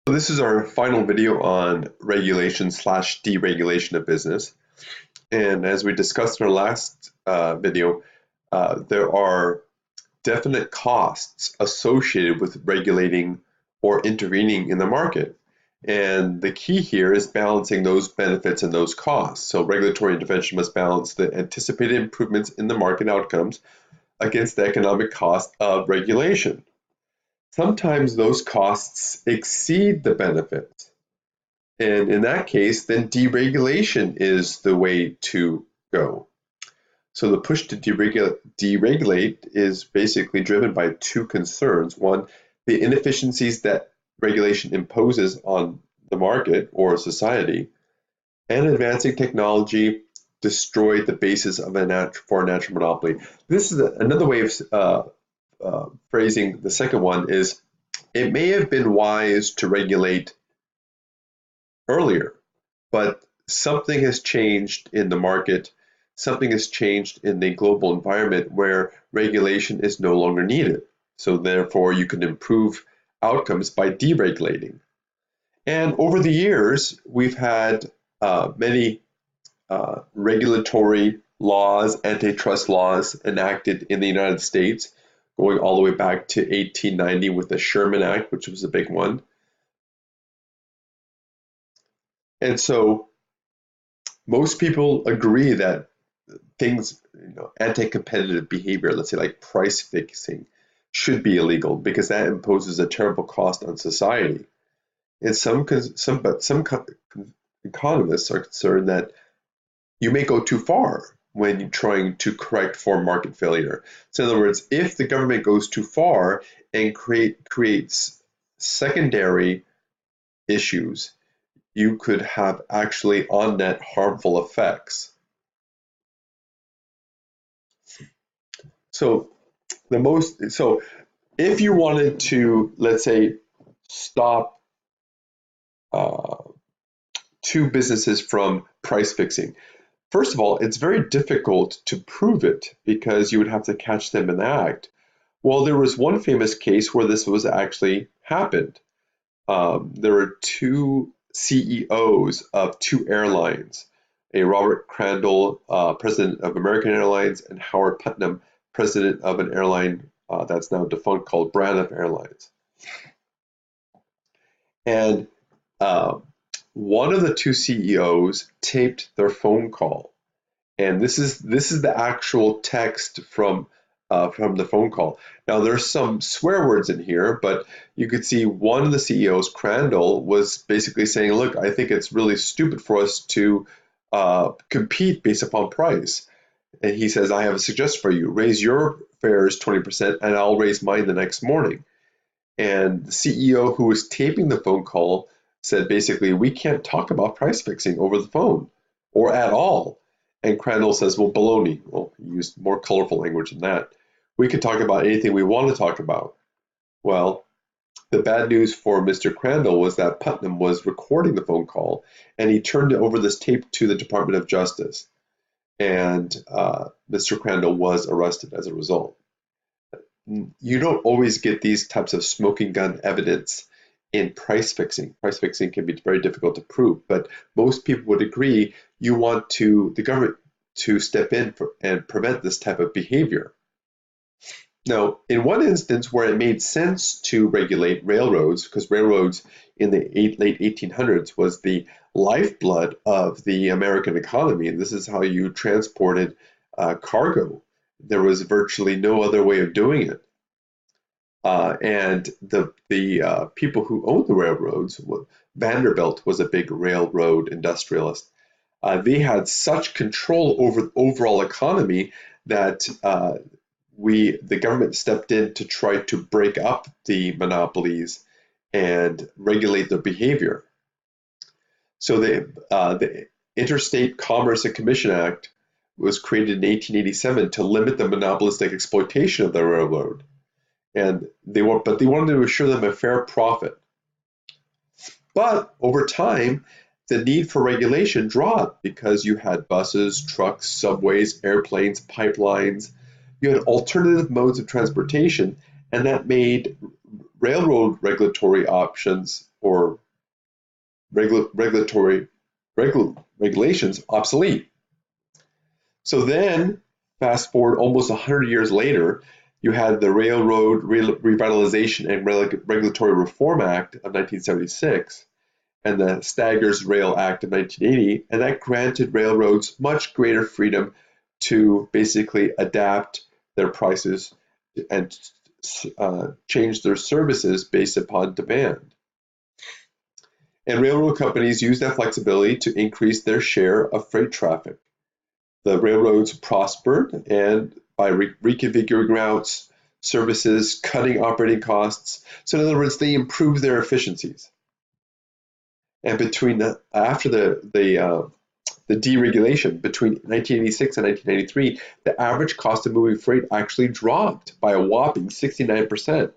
So this is our final video on regulation slash deregulation of business. And as we discussed in our last video, there are definite costs associated with regulating or intervening in the market. And the key here is balancing those benefits and those costs. So regulatory intervention must balance the anticipated improvements in the market outcomes against the economic cost of regulation. Sometimes those costs exceed the benefits. And in that case, then deregulation is the way to go. So the push to deregulate is basically driven by two concerns. One, the inefficiencies that regulation imposes on the market or society, and advancing technology destroy the basis of a natural monopoly. This is another way of phrasing the second one is, it may have been wise to regulate earlier, but something has changed in the market, something has changed in the global environment where regulation is no longer needed. So therefore you can improve outcomes by deregulating. And over the years, we've had many regulatory laws, antitrust laws enacted in the United States, going all the way back to 1890 with the Sherman Act, which was a big one. And so most people agree that things, anti-competitive behavior, let's say like price fixing, should be illegal because that imposes a terrible cost on society. And some economists are concerned that you may go too far when you're trying to correct for market failure. So in other words, if the government goes too far and creates secondary issues, you could have actually on net harmful effects. So if you wanted to, let's say, stop two businesses from price fixing, first of all, it's very difficult to prove it because you would have to catch them in the act. Well, there was one famous case where this was actually happened. There were two CEOs of two airlines, a Robert Crandall, president of American Airlines, and Howard Putnam, president of an airline that's now defunct called Braniff Airlines. And one of the two CEOs taped their phone call, and this is the actual text from the phone call. Now there's some swear words in here, but you could see one of the CEOs, Crandall, was basically saying, "Look, I think it's really stupid for us to compete based upon price." And he says, "I have a suggestion for you: raise your fares 20%, and I'll raise mine the next morning." And the CEO who was taping the phone call said basically, "We can't talk about price fixing over the phone or at all." And Crandall says, "Well, baloney." Well, he used more colorful language than that. "We can talk about anything we want to talk about." Well, the bad news for Mr. Crandall was that Putnam was recording the phone call, and he turned over this tape to the Department of Justice. And Mr. Crandall was arrested as a result. You don't always get these types of smoking gun evidence in price fixing. Price fixing can be very difficult to prove, but most people would agree you want the government to step in and prevent this type of behavior. Now, in one instance where it made sense to regulate railroads, because railroads in the late 1800s was the lifeblood of the American economy, and this is how you transported cargo. There was virtually no other way of doing it. And the people who owned the railroads, Vanderbilt was a big railroad industrialist. They had such control over the overall economy that the government stepped in to try to break up the monopolies and regulate their behavior. So the Interstate Commerce and Commission Act was created in 1887 to limit the monopolistic exploitation of the railroad. And they wanted to assure them a fair profit. But over time, the need for regulation dropped because you had buses, trucks, subways, airplanes, pipelines. You had alternative modes of transportation, and that made railroad regulatory options or regulations obsolete. So then, fast forward almost 100 years later, you had the Railroad Revitalization and Regulatory Reform Act of 1976 and the Staggers Rail Act of 1980, and that granted railroads much greater freedom to basically adapt their prices and change their services based upon demand. And railroad companies use that flexibility to increase their share of freight traffic. The railroads prospered, and by reconfiguring routes, services, cutting operating costs. So in other words, they improved their efficiencies. And after the deregulation between 1986 and 1993, the average cost of moving freight actually dropped by a whopping 69%.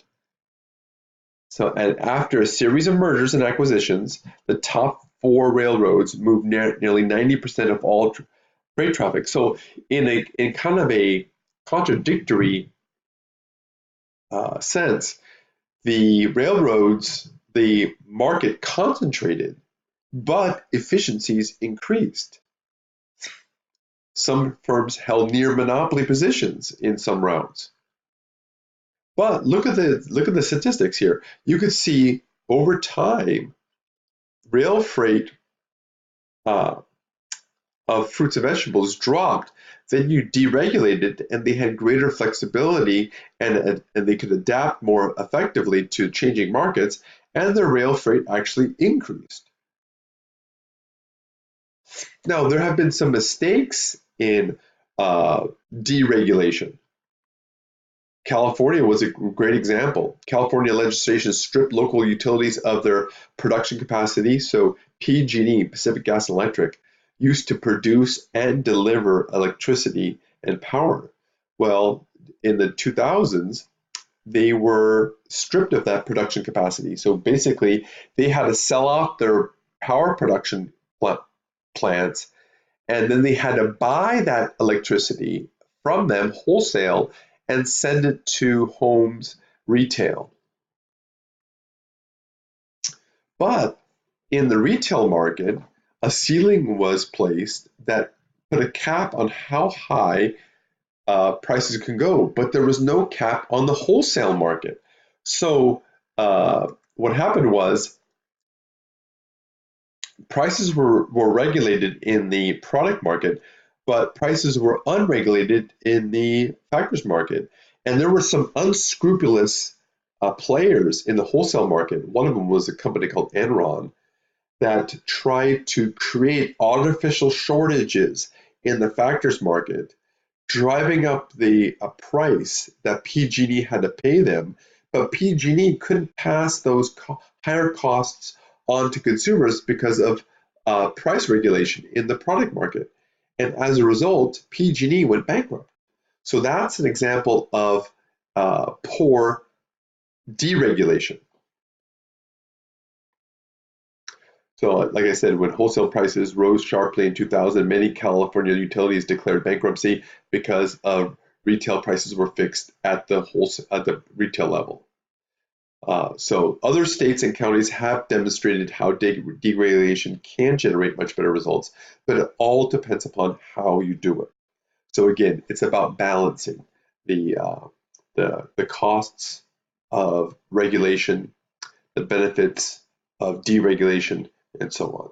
So, and after a series of mergers and acquisitions, the top 4 railroads moved nearly 90% of all freight traffic. So, in kind of a contradictory sense, the railroads, the market concentrated, but efficiencies increased. Some firms held near monopoly positions in some routes. But look at the statistics here. You could see over time, rail freight of fruits and vegetables dropped. Then you deregulated, and they had greater flexibility, and they could adapt more effectively to changing markets, and their rail freight actually increased. Now, there have been some mistakes in deregulation. California was a great example. California legislation stripped local utilities of their production capacity. So PG&E, Pacific Gas and Electric, used to produce and deliver electricity and power. Well, in the 2000s, they were stripped of that production capacity. So basically, they had to sell off their power production plants, and then they had to buy that electricity from them wholesale and send it to homes retail. But in the retail market, a ceiling was placed that put a cap on how high prices can go, but there was no cap on the wholesale market. So what happened was prices were regulated in the product market, but prices were unregulated in the factors market. And there were some unscrupulous players in the wholesale market. One of them was a company called Enron that tried to create artificial shortages in the factors market, driving up the price that PG&E had to pay them, but PG&E couldn't pass those higher costs on to consumers because of price regulation in the product market. And as a result, PG&E went bankrupt. So that's an example of poor deregulation. So like I said, when wholesale prices rose sharply in 2000, many California utilities declared bankruptcy because of retail prices were fixed at the retail level. So other states and counties have demonstrated how deregulation can generate much better results, but it all depends upon how you do it. So again, it's about balancing the costs of regulation, the benefits of deregulation, and so on.